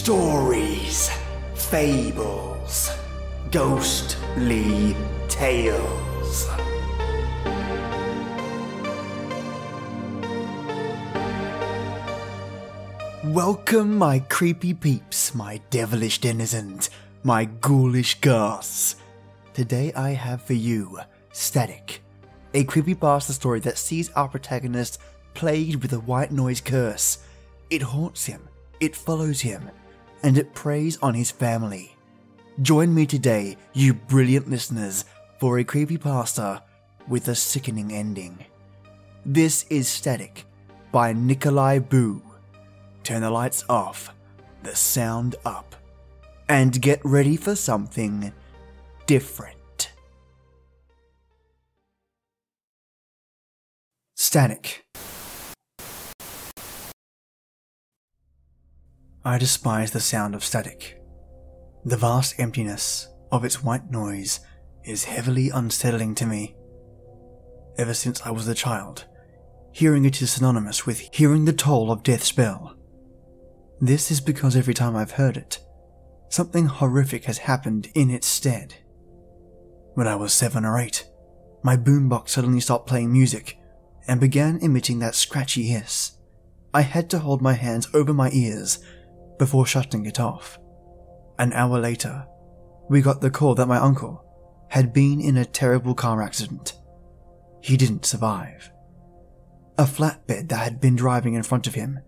Stories, Fables, Ghostly Tales. Welcome, my creepy peeps, my devilish denizens, my ghoulish ghosts. Today I have for you Static, a creepypasta story that sees our protagonist plagued with a white noise curse. It haunts him, it follows him, and it preys on his family. Join me today, you brilliant listeners, for a creepypasta with a sickening ending. This is Static by Nykolliboo. Turn the lights off, the sound up, and get ready for something different. Static. I despise the sound of static. The vast emptiness of its white noise is heavily unsettling to me. Ever since I was a child, hearing it is synonymous with hearing the toll of death's bell. This is because every time I've heard it, something horrific has happened in its stead. When I was 7 or 8, my boombox suddenly stopped playing music and began emitting that scratchy hiss. I had to hold my hands over my ears before shutting it off. An hour later, we got the call that my uncle had been in a terrible car accident. He didn't survive. A flatbed that had been driving in front of him,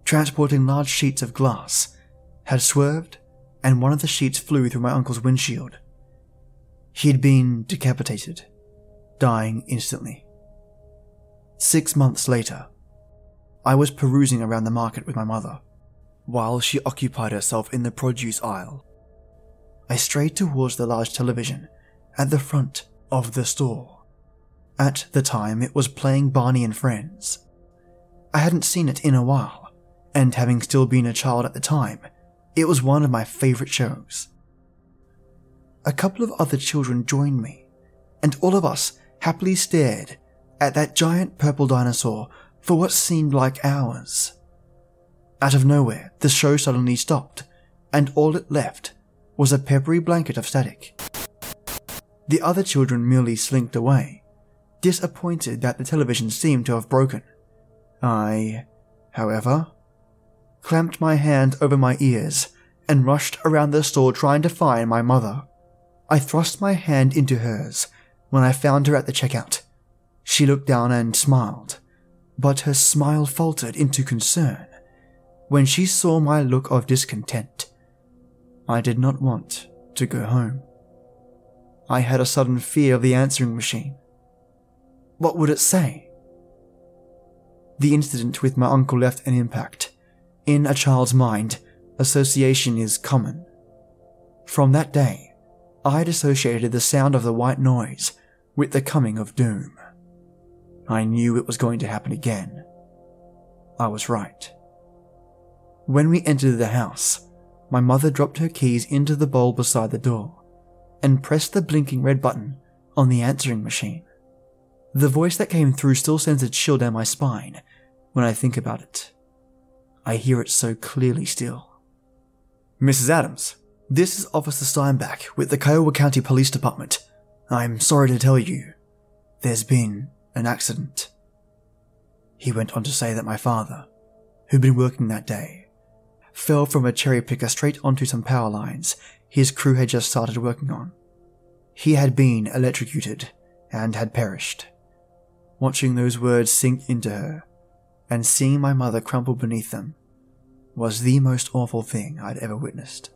transporting large sheets of glass, had swerved and one of the sheets flew through my uncle's windshield. He had been decapitated, dying instantly. 6 months later, I was perusing around the market with my mother, while she occupied herself in the produce aisle. I strayed towards the large television at the front of the store. At the time, it was playing Barney and Friends. I hadn't seen it in a while, and having still been a child at the time, it was one of my favourite shows. A couple of other children joined me, and all of us happily stared at that giant purple dinosaur for what seemed like hours. Out of nowhere, the show suddenly stopped, and all it left was a peppery blanket of static. The other children merely slinked away, disappointed that the television seemed to have broken. I, however, clamped my hand over my ears and rushed around the store trying to find my mother. I thrust my hand into hers when I found her at the checkout. She looked down and smiled, but her smile faltered into concern when she saw my look of discontent. I did not want to go home. I had a sudden fear of the answering machine. What would it say? The incident with my uncle left an impact. In a child's mind, association is common. From that day, I had associated the sound of the white noise with the coming of doom. I knew it was going to happen again. I was right. When we entered the house, my mother dropped her keys into the bowl beside the door and pressed the blinking red button on the answering machine. The voice that came through still sends a chill down my spine when I think about it. I hear it so clearly still. Mrs. Adams, this is Officer Steinbach with the Kiowa County Police Department. I'm sorry to tell you, there's been an accident. He went on to say that my father, who'd been working that day, fell from a cherry picker straight onto some power lines his crew had just started working on. He had been electrocuted and had perished. Watching those words sink into her and seeing my mother crumple beneath them was the most awful thing I'd ever witnessed.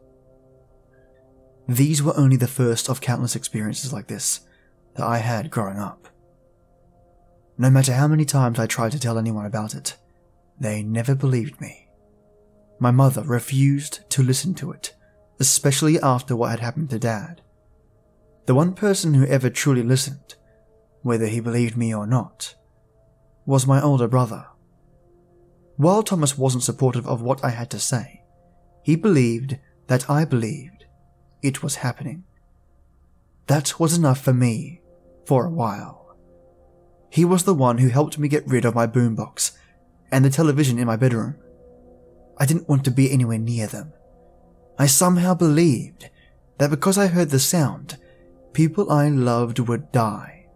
These were only the first of countless experiences like this that I had growing up. No matter how many times I tried to tell anyone about it, they never believed me. My mother refused to listen to it, especially after what had happened to Dad. The one person who ever truly listened, whether he believed me or not, was my older brother. While Thomas wasn't supportive of what I had to say, he believed that I believed it was happening. That was enough for me, for a while. He was the one who helped me get rid of my boombox and the television in my bedroom. I didn't want to be anywhere near them, I somehow believed that because I heard the sound, people I loved would die.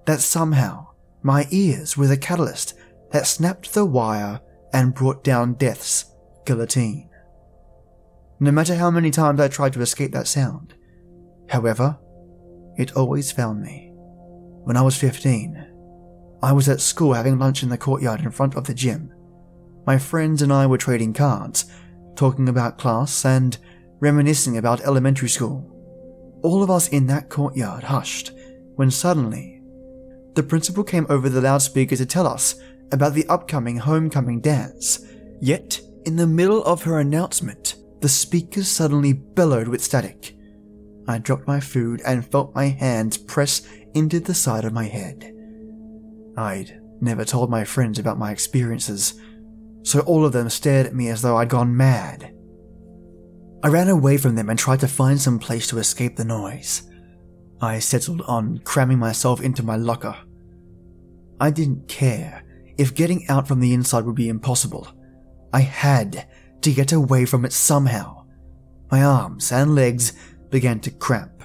That somehow my ears were the catalyst that snapped the wire and brought down death's guillotine. No matter how many times I tried to escape that sound, however, it always found me. When I was 15, I was at school having lunch in the courtyard in front of the gym. My friends and I were trading cards, talking about class and reminiscing about elementary school. All of us in that courtyard hushed when suddenly the principal came over the loudspeaker to tell us about the upcoming homecoming dance. Yet, in the middle of her announcement, the speakers suddenly bellowed with static. I dropped my food and felt my hands press into the side of my head. I'd never told my friends about my experiences, so all of them stared at me as though I'd gone mad. I ran away from them and tried to find some place to escape the noise. I settled on cramming myself into my locker. I didn't care if getting out from the inside would be impossible. I had to get away from it somehow. My arms and legs began to cramp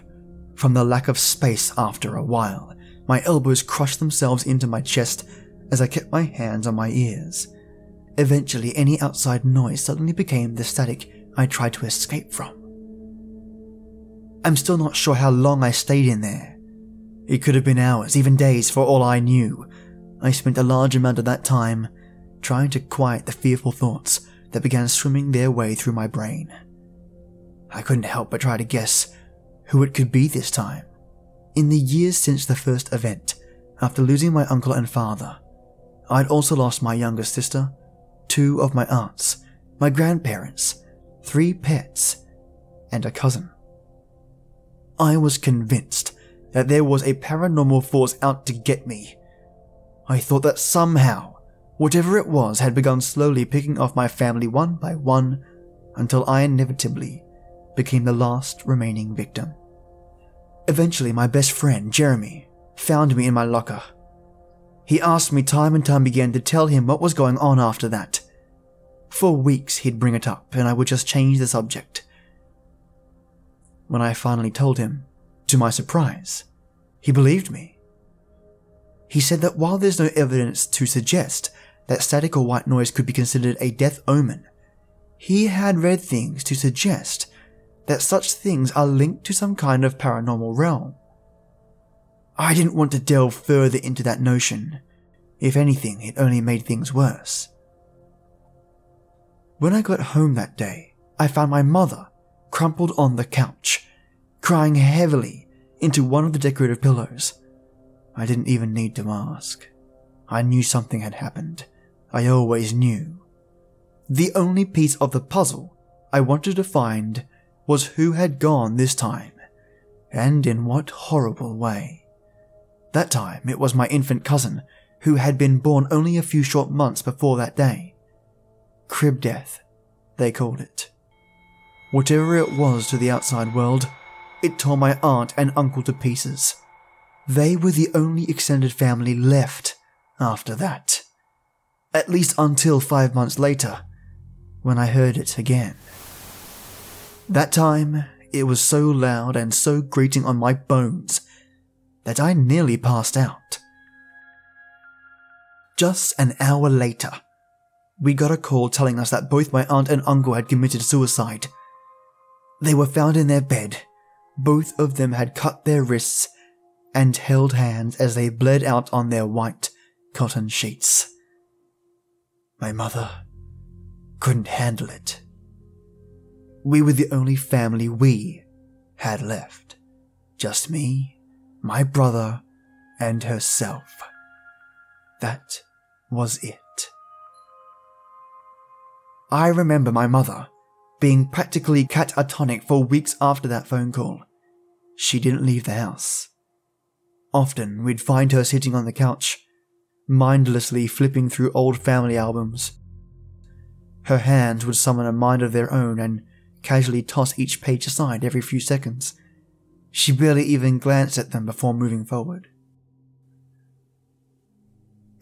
from the lack of space after a while. My elbows crushed themselves into my chest as I kept my hands on my ears. Eventually, any outside noise suddenly became the static I tried to escape from. I'm still not sure how long I stayed in there. It could have been hours, even days, for all I knew. I spent a large amount of that time trying to quiet the fearful thoughts that began swimming their way through my brain. I couldn't help but try to guess who it could be this time. In the years since the first event, after losing my uncle and father, I'd also lost my younger sister, 2 of my aunts, my grandparents, 3 pets, and a cousin. I was convinced that there was a paranormal force out to get me. I thought that somehow, whatever it was had begun slowly picking off my family one by one until I inevitably became the last remaining victim. Eventually, my best friend, Jeremy, found me in my locker. He asked me time and time again to tell him what was going on after that. For weeks he'd bring it up and I would just change the subject. When I finally told him, to my surprise, he believed me. He said that while there's no evidence to suggest that static or white noise could be considered a death omen, he had read things to suggest that such things are linked to some kind of paranormal realm. I didn't want to delve further into that notion. If anything, it only made things worse. When I got home that day, I found my mother crumpled on the couch, crying heavily into one of the decorative pillows. I didn't even need to ask. I knew something had happened. I always knew. The only piece of the puzzle I wanted to find was who had gone this time, and in what horrible way. That time it was my infant cousin, who had been born only a few short months before that day. Crib death, they called it. Whatever it was to the outside world, it tore my aunt and uncle to pieces. They were the only extended family left after that. At least until 5 months later, when I heard it again. That time, it was so loud and so grating on my bones that I nearly passed out. Just an hour later, we got a call telling us that both my aunt and uncle had committed suicide. They were found in their bed. Both of them had cut their wrists and held hands as they bled out on their white cotton sheets. My mother couldn't handle it. We were the only family we had left. Just me, my brother, and herself. That was it. I remember my mother being practically catatonic for weeks after that phone call. She didn't leave the house. Often we'd find her sitting on the couch, mindlessly flipping through old family albums. Her hands would summon a mind of their own and casually toss each page aside every few seconds. She barely even glanced at them before moving forward.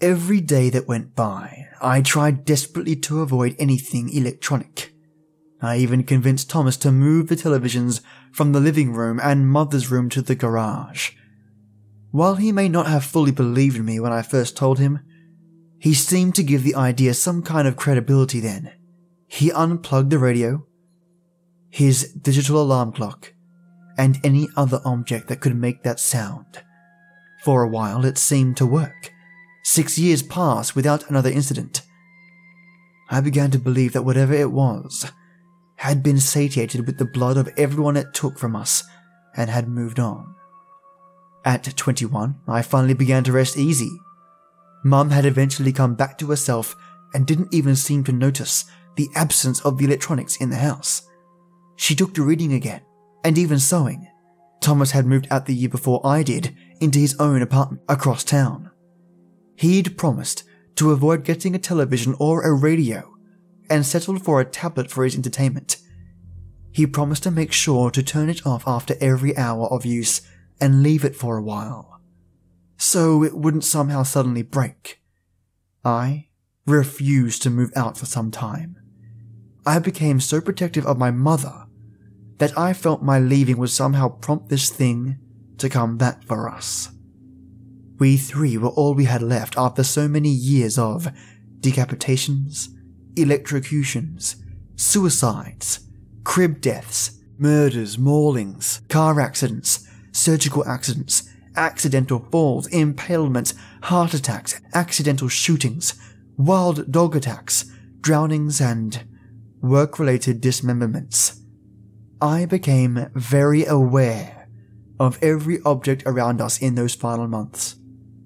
Every day that went by, I tried desperately to avoid anything electronic. I even convinced Thomas to move the televisions from the living room and mother's room to the garage. While he may not have fully believed me when I first told him, he seemed to give the idea some kind of credibility then. He unplugged the radio, his digital alarm clock, and any other object that could make that sound. For a while it seemed to work. 6 years passed without another incident. I began to believe that whatever it was had been satiated with the blood of everyone it took from us and had moved on. At 21, I finally began to rest easy. Mum had eventually come back to herself and didn't even seem to notice the absence of the electronics in the house. She took to reading again, and even sewing. Thomas had moved out the year before I did into his own apartment across town. He'd promised to avoid getting a television or a radio and settled for a tablet for his entertainment. He promised to make sure to turn it off after every hour of use and leave it for a while, so it wouldn't somehow suddenly break. I refused to move out for some time. I became so protective of my mother that I felt my leaving would somehow prompt this thing to come back for us. We three were all we had left after so many years of decapitations, electrocutions, suicides, crib deaths, murders, maulings, car accidents, surgical accidents, accidental falls, impalements, heart attacks, accidental shootings, wild dog attacks, drownings, and work-related dismemberments. I became very aware of every object around us in those final months.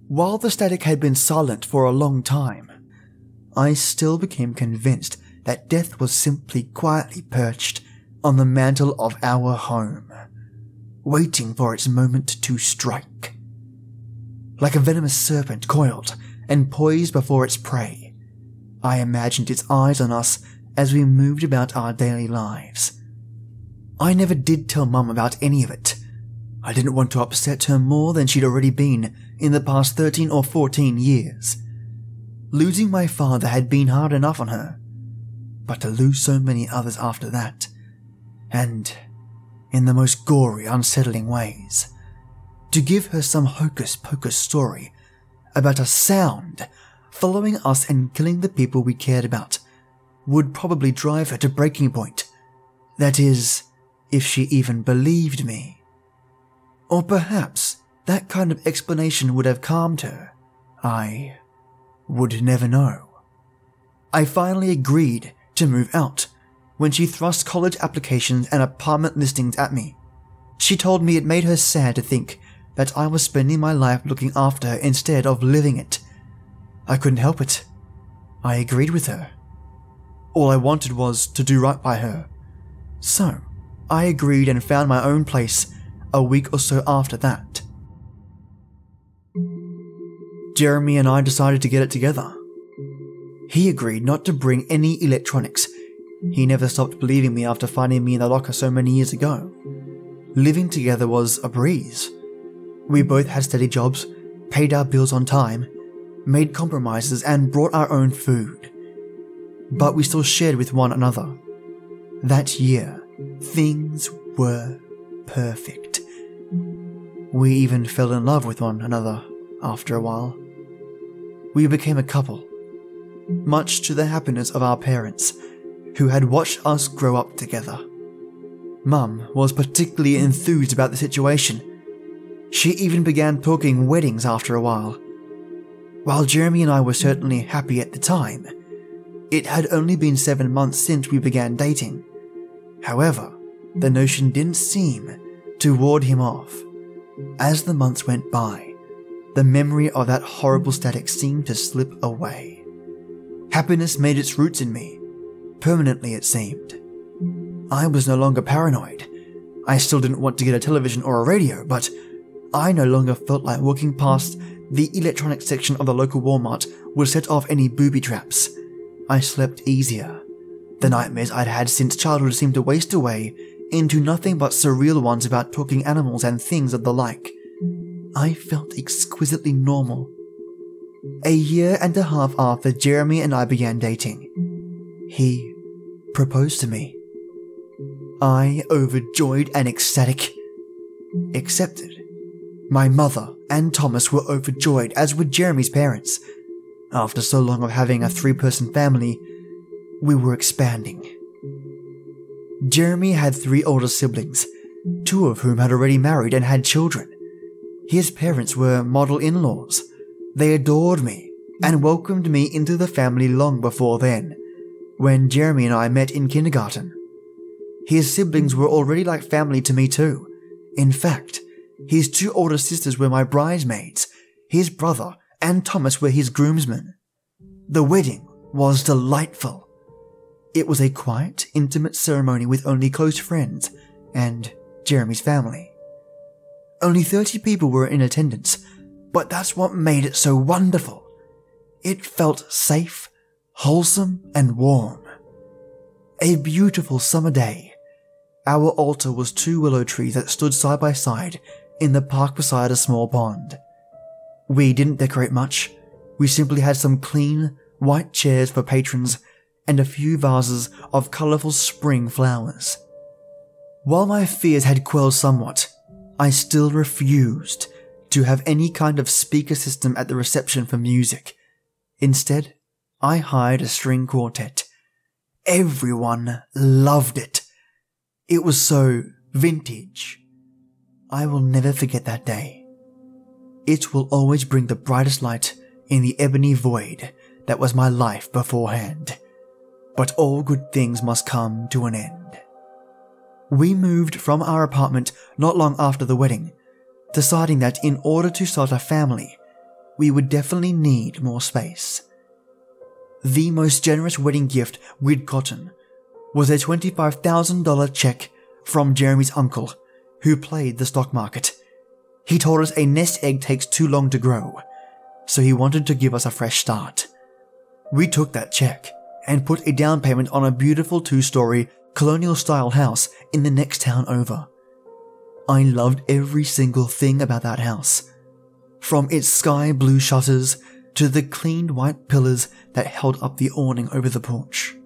While the static had been silent for a long time, I still became convinced that death was simply quietly perched on the mantle of our home, waiting for its moment to strike. Like a venomous serpent coiled and poised before its prey, I imagined its eyes on us as we moved about our daily lives. I never did tell Mum about any of it. I didn't want to upset her more than she'd already been in the past 13 or 14 years. Losing my father had been hard enough on her, but to lose so many others after that, and in the most gory, unsettling ways, to give her some hocus-pocus story about a sound following us and killing the people we cared about would probably drive her to breaking point. That is, if she even believed me. Or perhaps that kind of explanation would have calmed her. I would never know. I finally agreed to move out when she thrust college applications and apartment listings at me. She told me it made her sad to think that I was spending my life looking after her instead of living it. I couldn't help it. I agreed with her. All I wanted was to do right by her. So, I agreed and found my own place a week or so after that. Jeremy and I decided to get it together. He agreed not to bring any electronics. He never stopped believing me after finding me in the locker so many years ago. Living together was a breeze. We both had steady jobs, paid our bills on time, made compromises, and brought our own food. But we still shared with one another. That year, things were perfect. We even fell in love with one another after a while. We became a couple, much to the happiness of our parents, who had watched us grow up together. Mum was particularly enthused about the situation. She even began talking weddings after a while. While Jeremy and I were certainly happy at the time, it had only been 7 months since we began dating. However, the notion didn't seem to ward him off. As the months went by, the memory of that horrible static seemed to slip away. Happiness made its roots in me, permanently it seemed. I was no longer paranoid. I still didn't want to get a television or a radio, but I no longer felt like walking past the electronics section of the local Walmart would set off any booby traps. I slept easier. The nightmares I'd had since childhood seemed to waste away into nothing but surreal ones about talking animals and things of the like. I felt exquisitely normal. A year and a half after Jeremy and I began dating, he proposed to me. I, overjoyed and ecstatic, accepted. My mother and Thomas were overjoyed, as were Jeremy's parents. After so long of having a 3-person family, we were expanding. Jeremy had 3 older siblings, 2 of whom had already married and had children. His parents were model in-laws. They adored me and welcomed me into the family long before then, when Jeremy and I met in kindergarten. His siblings were already like family to me too. In fact, his 2 older sisters were my bridesmaids, his brother and Thomas were his groomsmen. The wedding was delightful. It was a quiet, intimate ceremony with only close friends and Jeremy's family. Only 30 people were in attendance, but that's what made it so wonderful. It felt safe, wholesome, and warm. A beautiful summer day. Our altar was 2 willow trees that stood side by side in the park beside a small pond. We didn't decorate much. We simply had some clean, white chairs for patrons and a few vases of colourful spring flowers. While my fears had quelled somewhat, I still refused to have any kind of speaker system at the reception for music. Instead, I hired a string quartet. Everyone loved it. It was so vintage. I will never forget that day. It will always bring the brightest light in the ebony void that was my life beforehand. But all good things must come to an end. We moved from our apartment not long after the wedding, deciding that in order to start a family, we would definitely need more space. The most generous wedding gift we'd gotten was a $25,000 check from Jeremy's uncle, who played the stock market. He told us a nest egg takes too long to grow, so he wanted to give us a fresh start. We took that check and put a down payment on a beautiful 2-story colonial-style house in the next town over. I loved every single thing about that house, from its sky blue shutters to the cleaned white pillars that held up the awning over the porch.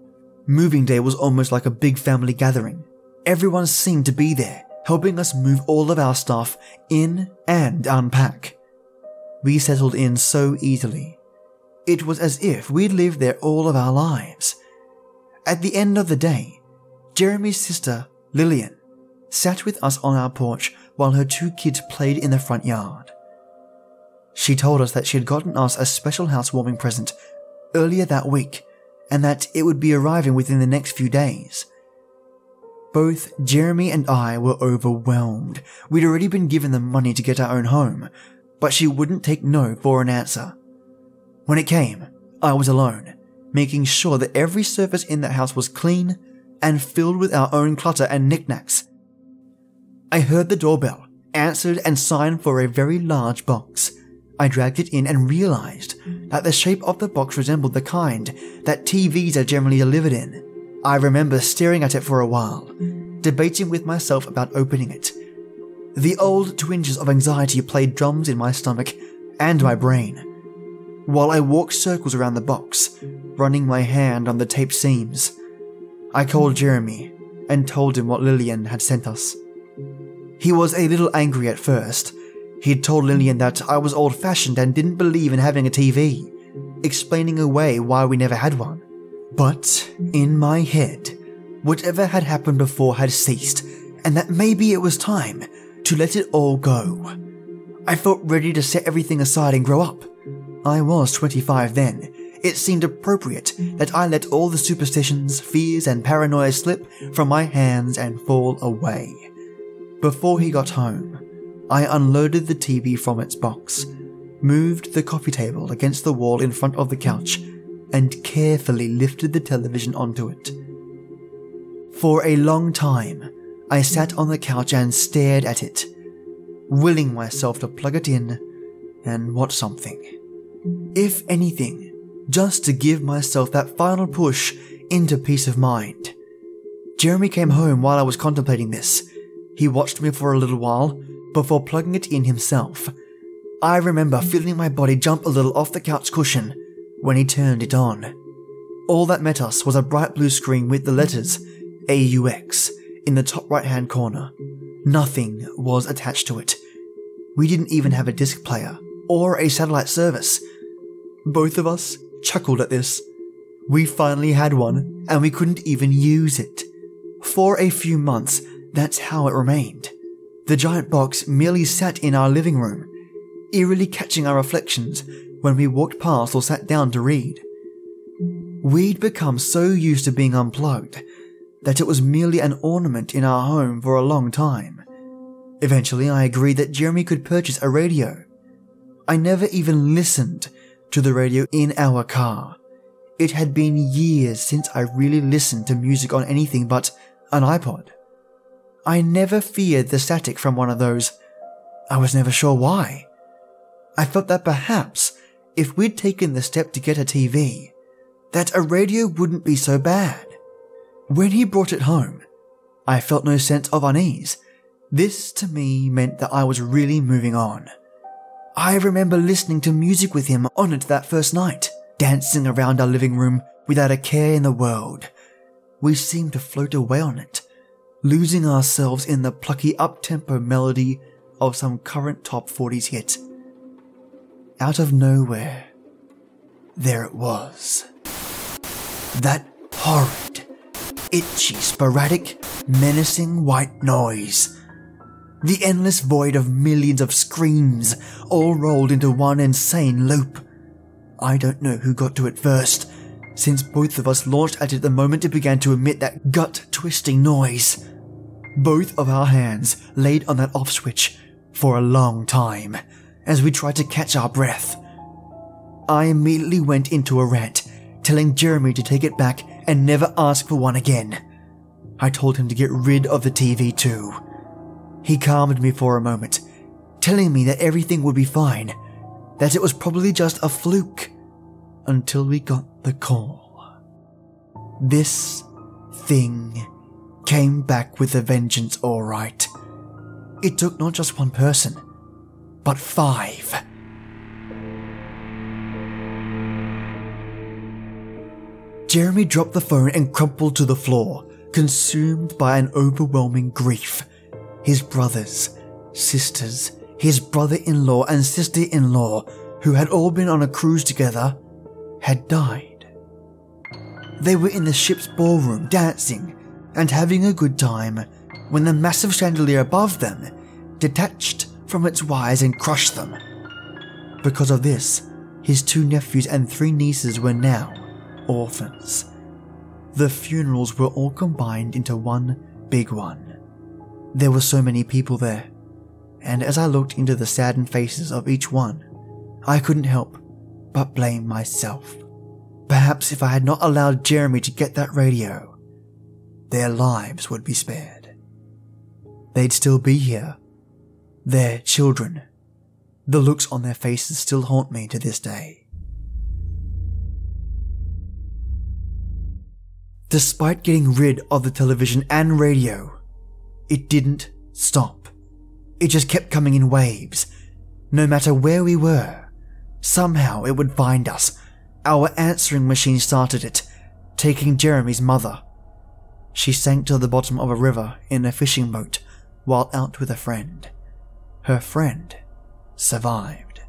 Moving day was almost like a big family gathering. Everyone seemed to be there, helping us move all of our stuff in and unpack. We settled in so easily. It was as if we'd lived there all of our lives. At the end of the day, Jeremy's sister, Lillian, sat with us on our porch while her 2 kids played in the front yard. She told us that she had gotten us a special housewarming present earlier that week and that it would be arriving within the next few days. Both Jeremy and I were overwhelmed. We'd already been given the money to get our own home, but she wouldn't take no for an answer. When it came, I was alone, making sure that every surface in the house was clean and filled with our own clutter and knickknacks. I heard the doorbell, answered and signed for a very large box. I dragged it in and realized that the shape of the box resembled the kind that TVs are generally delivered in. I remember staring at it for a while, debating with myself about opening it. The old twinges of anxiety played drums in my stomach and my brain, while I walked circles around the box, running my hand on the taped seams. I called Jeremy and told him what Lillian had sent us. He was a little angry at first. He'd told Lillian that I was old-fashioned and didn't believe in having a TV, explaining away why we never had one. But in my head, whatever had happened before had ceased, and that maybe it was time to let it all go. I felt ready to set everything aside and grow up. I was 25 then. It seemed appropriate that I let all the superstitions, fears, and paranoia slip from my hands and fall away. Before he got home, I unloaded the TV from its box, moved the coffee table against the wall in front of the couch, and carefully lifted the television onto it. For a long time, I sat on the couch and stared at it, willing myself to plug it in and watch something. If anything, just to give myself that final push into peace of mind. Jeremy came home while I was contemplating this. He watched me for a little while before plugging it in himself. I remember feeling my body jump a little off the couch cushion when he turned it on. All that met us was a bright blue screen with the letters AUX in the top right-hand corner. Nothing was attached to it. We didn't even have a disc player or a satellite service. Both of us chuckled at this. We finally had one, and we couldn't even use it. For a few months, that's how it remained. The giant box merely sat in our living room, eerily catching our reflections when we walked past or sat down to read. We'd become so used to being unplugged that it was merely an ornament in our home for a long time. Eventually, I agreed that Jeremy could purchase a radio. I never even listened to the radio in our car. It had been years since I really listened to music on anything but an iPod. I never feared the static from one of those. I was never sure why. I felt that perhaps if we'd taken the step to get a TV, that a radio wouldn't be so bad. When he brought it home, I felt no sense of unease. This to me meant that I was really moving on. I remember listening to music with him on it that first night, dancing around our living room without a care in the world. We seemed to float away on it, losing ourselves in the plucky up-tempo melody of some current top 40s hit. Out of nowhere, there it was. That horrid, itchy, sporadic, menacing white noise. The endless void of millions of screams, all rolled into one insane loop. I don't know who got to it first, since both of us launched at it the moment it began to emit that gut-twisting noise. Both of our hands laid on that off switch for a long time, as we tried to catch our breath. I immediately went into a rant, telling Jeremy to take it back and never ask for one again. I told him to get rid of the TV too. He calmed me for a moment, telling me that everything would be fine, that it was probably just a fluke, until we got the call. This thing came back with a vengeance, all right. It took not just one person, but 5. Jeremy dropped the phone and crumpled to the floor, consumed by an overwhelming grief. His brothers, sisters, his brother-in-law and sister-in-law, who had all been on a cruise together, had died. They were in the ship's ballroom dancing and having a good time when the massive chandelier above them detached from its wires and crushed them. Because of this, his 2 nephews and 3 nieces were now orphans. The funerals were all combined into one big one. There were so many people there, and as I looked into the saddened faces of each one, I couldn't help but blame myself. Perhaps if I had not allowed Jeremy to get that radio, their lives would be spared. They'd still be here, their children. The looks on their faces still haunt me to this day. Despite getting rid of the television and radio, it didn't stop. It just kept coming in waves. No matter where we were, somehow it would find us. Our answering machine started it, taking Jeremy's mother. She sank to the bottom of a river in a fishing boat while out with a friend. Her friend survived.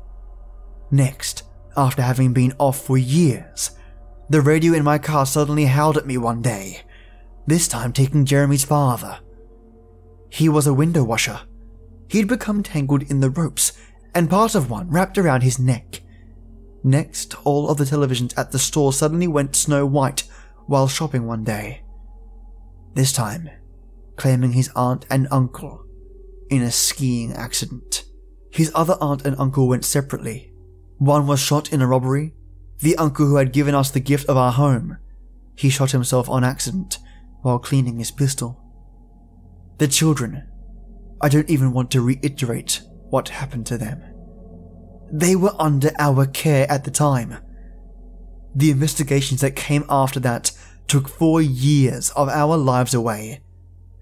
Next, after having been off for years, the radio in my car suddenly howled at me one day, this time taking Jeremy's father. He was a window washer. He'd become tangled in the ropes, and part of one wrapped around his neck. Next, all of the televisions at the store suddenly went snow white while shopping one day. This time, claiming his aunt and uncle in a skiing accident. His other aunt and uncle went separately. One was shot in a robbery. The uncle who had given us the gift of our home, he shot himself on accident while cleaning his pistol. The children, I don't even want to reiterate what happened to them. They were under our care at the time. The investigations that came after that took 4 years of our lives away,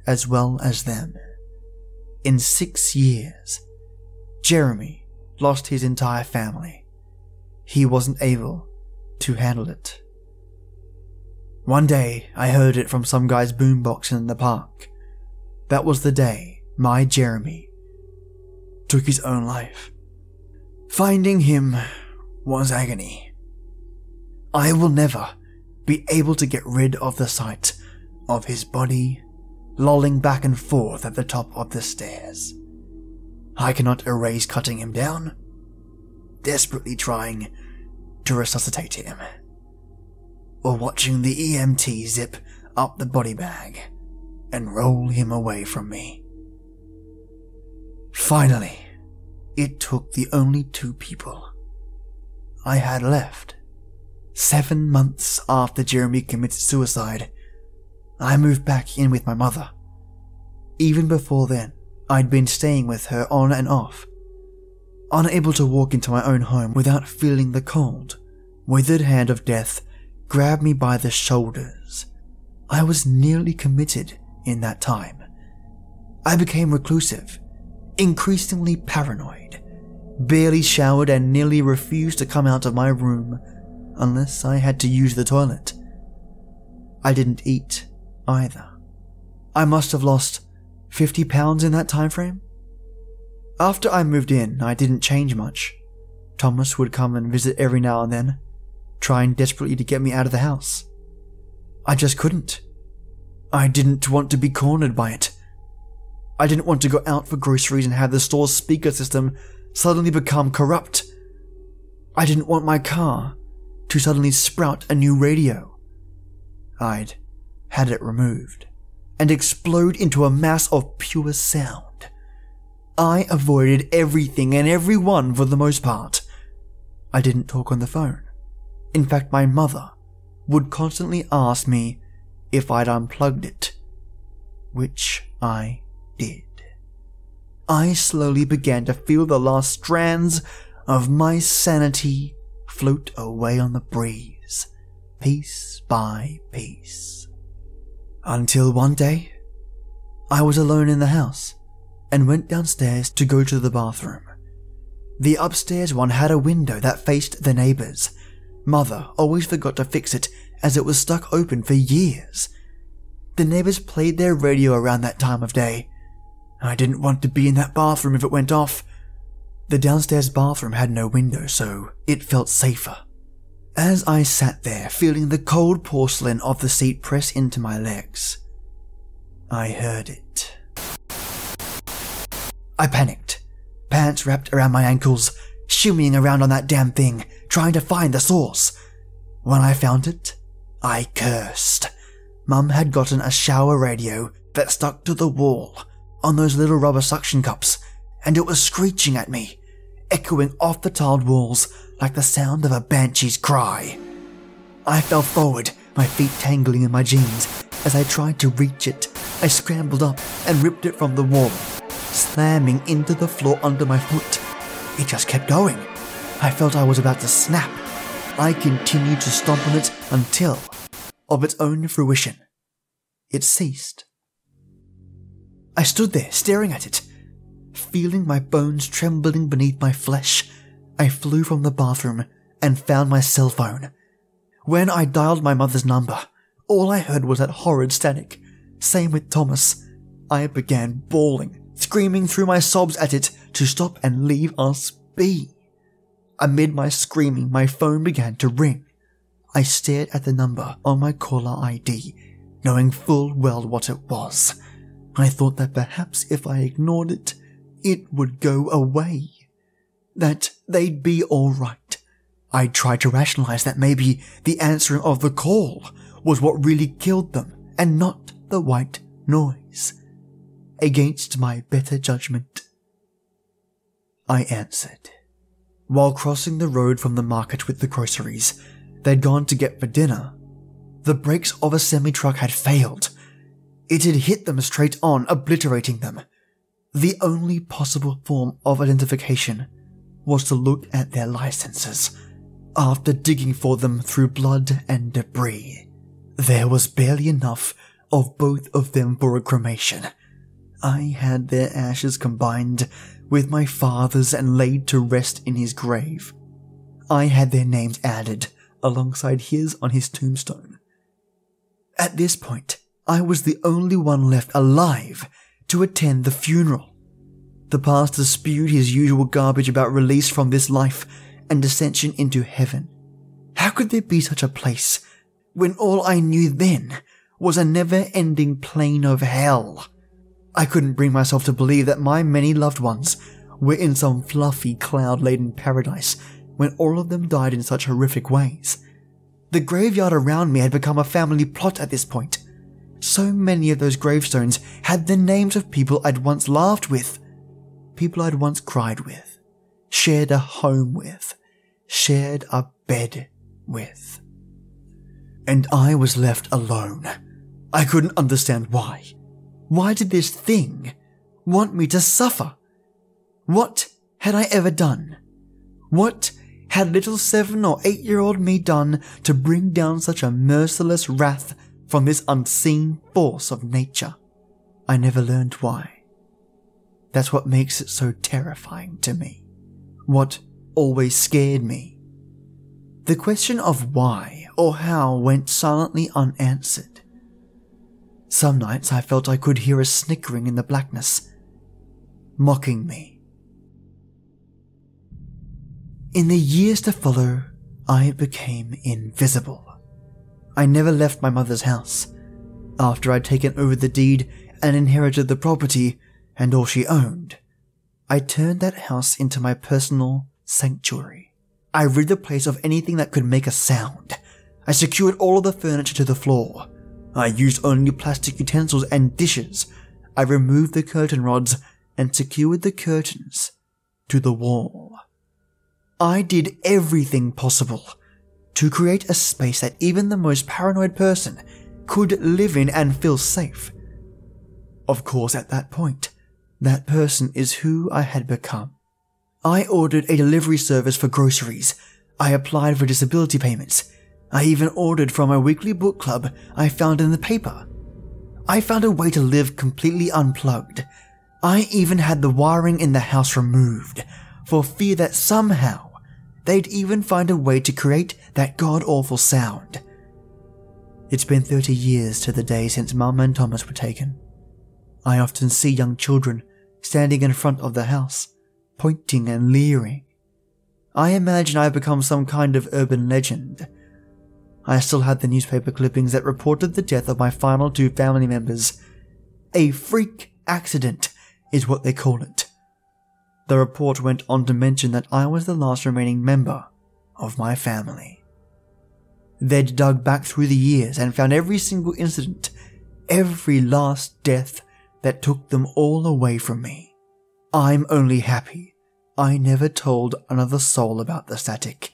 as well as them. In 6 years, Jeremy lost his entire family. He wasn't able to handle it. One day, I heard it from some guy's boombox in the park. that was the day my Jeremy took his own life. Finding him was agony. I will never be able to get rid of the sight of his body lolling back and forth at the top of the stairs. I cannot erase cutting him down, desperately trying to resuscitate him, or watching the EMT zip up the body bag and roll him away from me. Finally, it took the only two people I had left. 7 months after Jeremy committed suicide, I moved back in with my mother. Even before then, I'd been staying with her on and off. Unable to walk into my own home without feeling the cold, withered hand of death grab me by the shoulders. I was nearly committed in that time. I became reclusive, increasingly paranoid, barely showered and nearly refused to come out of my room unless I had to use the toilet. I didn't eat either. I must have lost 50 pounds in that time frame. After I moved in, I didn't change much. Thomas would come and visit every now and then, trying desperately to get me out of the house. I just couldn't. I didn't want to be cornered by it. I didn't want to go out for groceries and have the store's speaker system suddenly become corrupt. I didn't want my car to suddenly sprout a new radio. I'd had it removed and explode into a mass of pure sound. I avoided everything and everyone for the most part. I didn't talk on the phone. In fact, my mother would constantly ask me if I'd unplugged it, which I did. I slowly began to feel the last strands of my sanity float away on the breeze, piece by piece. Until one day, I was alone in the house and went downstairs to go to the bathroom. The upstairs one had a window that faced the neighbours. Mother always forgot to fix it as it was stuck open for years. The neighbours played their radio around that time of day. I didn't want to be in that bathroom if it went off. The downstairs bathroom had no window, so it felt safer. As I sat there, feeling the cold porcelain of the seat press into my legs, I heard it. I panicked, pants wrapped around my ankles, shimmying around on that damn thing, trying to find the source. When I found it, I cursed. Mum had gotten a shower radio that stuck to the wall on those little rubber suction cups, and it was screeching at me, echoing off the tiled walls like the sound of a banshee's cry. I fell forward, my feet tangling in my jeans. As I tried to reach it, I scrambled up and ripped it from the wall, slamming into the floor under my foot. It just kept going. I felt I was about to snap. I continued to stomp on it until, of its own fruition, it ceased. I stood there staring at it, feeling my bones trembling beneath my flesh. I flew from the bathroom and found my cell phone. When I dialed my mother's number, all I heard was that horrid static. Same with Thomas. I began bawling, screaming through my sobs at it to stop and leave us be. Amid my screaming, my phone began to ring. I stared at the number on my caller ID, knowing full well what it was. I thought that perhaps if I ignored it, it would go away. That they'd be alright. I tried to rationalize that maybe the answering of the call was what really killed them and not the white noise. Against my better judgment, I answered. While crossing the road from the market with the groceries they'd gone to get for dinner, the brakes of a semi-truck had failed. It had hit them straight on, obliterating them. The only possible form of identification was to look at their licenses. After digging for them through blood and debris, there was barely enough of both of them for a cremation. I had their ashes combined with my father's and laid to rest in his grave. I had their names added alongside his on his tombstone. At this point, I was the only one left alive to attend the funeral. The pastor spewed his usual garbage about release from this life and ascension into heaven. How could there be such a place when all I knew then was a never-ending plane of hell? I couldn't bring myself to believe that my many loved ones were in some fluffy, cloud-laden paradise when all of them died in such horrific ways. The graveyard around me had become a family plot at this point. So many of those gravestones had the names of people I'd once laughed with, people I'd once cried with, shared a home with, shared a bed with. And I was left alone. I couldn't understand why. Why did this thing want me to suffer? What had I ever done? What had little 7 or 8-year-old me done to bring down such a merciless wrath from this unseen force of nature? I never learned why. That's what makes it so terrifying to me. What always scared me. The question of why or how went silently unanswered. Some nights I felt I could hear a snickering in the blackness, mocking me. In the years to follow, I became invisible. I never left my mother's house. After I'd taken over the deed and inherited the property and all she owned, I turned that house into my personal sanctuary. I rid the place of anything that could make a sound. I secured all of the furniture to the floor. I used only plastic utensils and dishes. I removed the curtain rods and secured the curtains to the wall. I did everything possible to create a space that even the most paranoid person could live in and feel safe. Of course, at that point, that person is who I had become. I ordered a delivery service for groceries. I applied for disability payments. I even ordered from a weekly book club I found in the paper. I found a way to live completely unplugged. I even had the wiring in the house removed, for fear that somehow they'd even find a way to create that god-awful sound. It's been 30 years to the day since Mum and Thomas were taken. I often see young children standing in front of the house, pointing and leering. I imagine I've become some kind of urban legend. I still had the newspaper clippings that reported the death of my final 2 family members. A freak accident is what they call it. The report went on to mention that I was the last remaining member of my family. They'd dug back through the years and found every single incident, every last death that took them all away from me. I'm only happy I never told another soul about the static.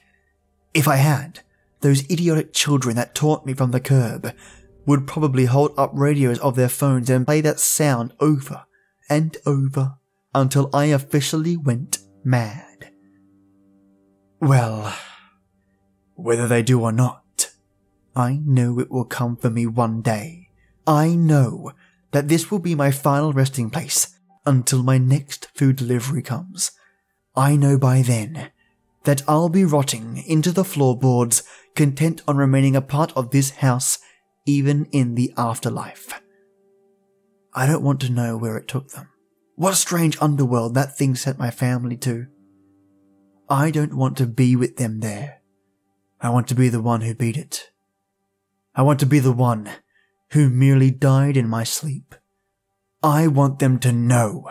If I had, those idiotic children that taught me from the curb would probably hold up radios of their phones and play that sound over and over until I officially went mad. Well, whether they do or not, I know it will come for me one day. I know that this will be my final resting place until my next food delivery comes. I know by then that I'll be rotting into the floorboards, content on remaining a part of this house even in the afterlife. I don't want to know where it took them. What strange underworld that thing sent my family to. I don't want to be with them there. I want to be the one who beat it. I want to be the one who merely died in my sleep. I want them to know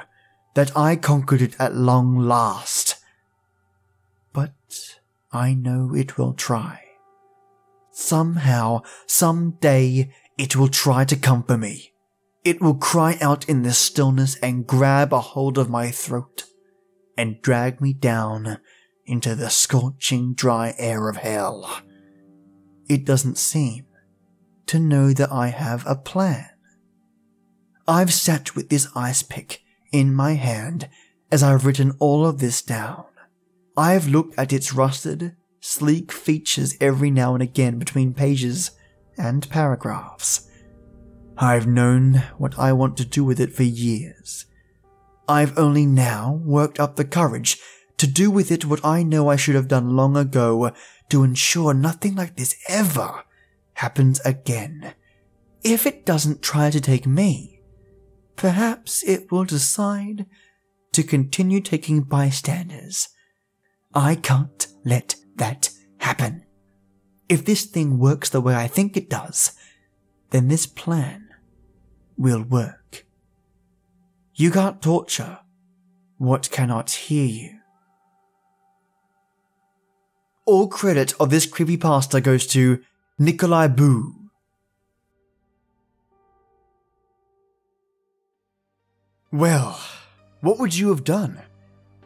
that I conquered it at long last. But I know it will try. Somehow, someday, it will try to come for me. It will cry out in the stillness and grab a hold of my throat and drag me down into the scorching dry air of hell. It doesn't seem to know that I have a plan. I've sat with this ice pick in my hand as I've written all of this down. I've looked at its rusted, sleek features every now and again between pages and paragraphs. I've known what I want to do with it for years. I've only now worked up the courage to do with it what I know I should have done long ago to ensure nothing like this ever happens again. If it doesn't try to take me, perhaps it will decide to continue taking bystanders. I can't let that happen. If this thing works the way I think it does, then this plan will work. You can't torture what cannot hear you. All credit of this creepypasta goes to Nykolliboo. Well, what would you have done?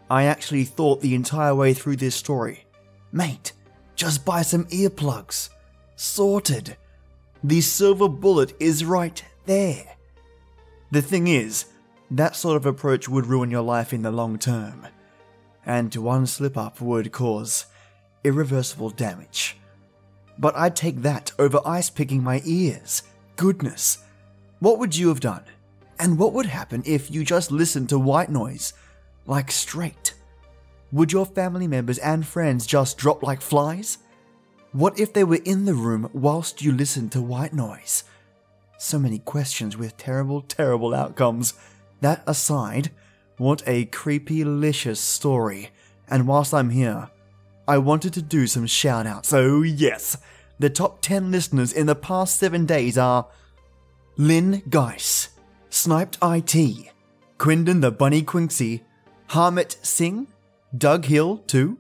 I actually thought the entire way through this story, mate, just buy some earplugs. Sorted. The silver bullet is right there. The thing is, that sort of approach would ruin your life in the long term, and one slip up would cause irreversible damage. But I'd take that over ice picking my ears. Goodness. What would you have done? And what would happen if you just listened to white noise, like straight? Would your family members and friends just drop like flies? What if they were in the room whilst you listened to white noise? So many questions with terrible, terrible outcomes. That aside, what a creepylicious story. And whilst I'm here, I wanted to do some shout-outs. Oh yes, the top 10 listeners in the past 7 days are Lynn Geis, Sniped IT, Quindon the Bunny Quincy, Harmit Singh, Doug Hill 2,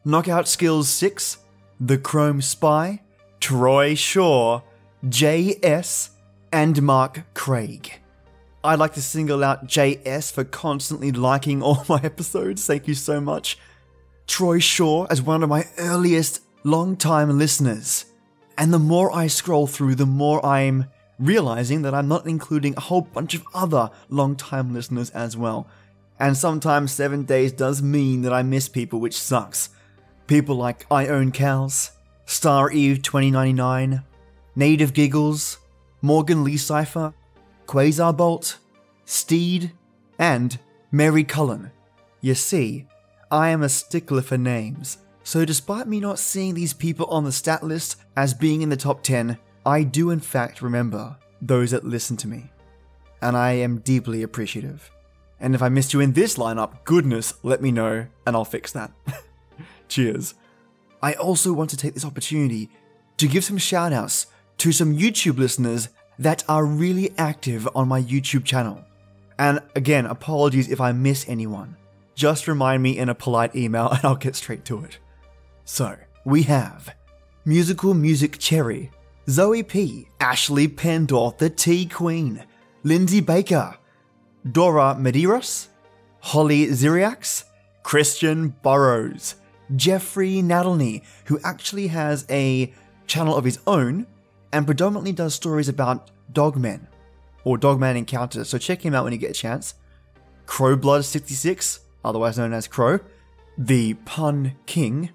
Knockout Skills 6, The Chrome Spy, Troy Shaw, JS, and Mark Craig. I'd like to single out JS for constantly liking all my episodes, thank you so much. Troy Shaw as one of my earliest long-time listeners. And the more I scroll through, the more I'm realizing that I'm not including a whole bunch of other long-time listeners as well. And sometimes 7 days does mean that I miss people, which sucks. People like I Own Cows, Star Eve 2099, Native Giggles, Morgan Lee Cypher, Quasar Bolt, Steed, and Mary Cullen. You see, I am a stickler for names, so despite me not seeing these people on the stat list as being in the top 10, I do in fact remember those that listen to me, and I am deeply appreciative. And if I missed you in this lineup, goodness, let me know and I'll fix that. Cheers. I also want to take this opportunity to give some shoutouts to some YouTube listeners that are really active on my YouTube channel. And again, apologies if I miss anyone. Just remind me in a polite email and I'll get straight to it. So, we have Musical Music Cherry, Zoe P, Ashley Pendorf, the Tea Queen, Lindsay Baker, Dora Medeiros, Holly Ziriax, Christian Burrows, Jeffrey Nadalny, who actually has a channel of his own and predominantly does stories about dogmen or dogman encounters, so check him out when you get a chance. Crowblood66, otherwise known as Crow, the Pun King,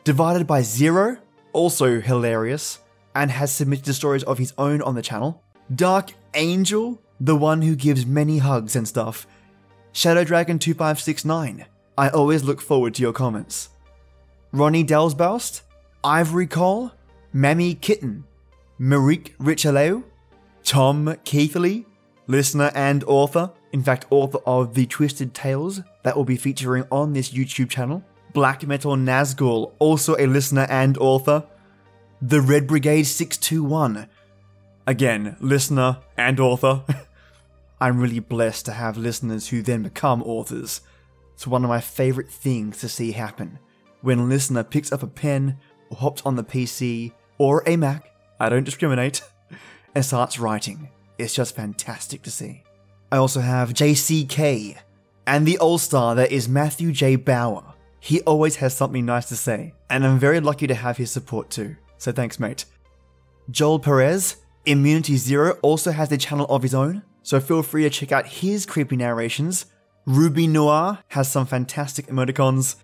Divided by Zero, also hilarious, and has submitted stories of his own on the channel. Dark Angel, the one who gives many hugs and stuff. Shadow Dragon 2569, I always look forward to your comments. Ronnie Delsbaust, Ivory Cole, Mammy Kitten, Marique Richeleu, Tom Keithley, listener and author, in fact author of The Twisted Tales that will be featuring on this YouTube channel. Black Metal Nazgul, also a listener and author. The Red Brigade 621, again, listener and author. I'm really blessed to have listeners who then become authors. It's one of my favourite things to see happen. When a listener picks up a pen, or hops on the PC, or a Mac, I don't discriminate, and starts writing. It's just fantastic to see. I also have JCK, and the all-star that is Matthew J. Bauer. He always has something nice to say, and I'm very lucky to have his support too, so thanks mate. Joel Perez, Immunity Zero, also has a channel of his own, so feel free to check out his creepy narrations. Ruby Noir has some fantastic emoticons.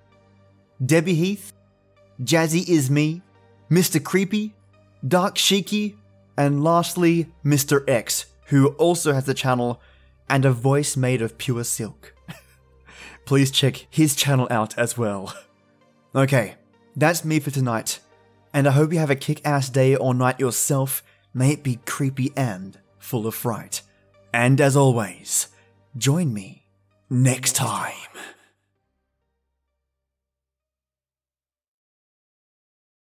Debbie Heath, Jazzy Is Me, Mr. Creepy, Dark Shiki, and lastly, Mr. X, who also has a channel and a voice made of pure silk. Please check his channel out as well. Okay, that's me for tonight, and I hope you have a kick-ass day or night yourself. May it be creepy and full of fright. And as always, join me next time.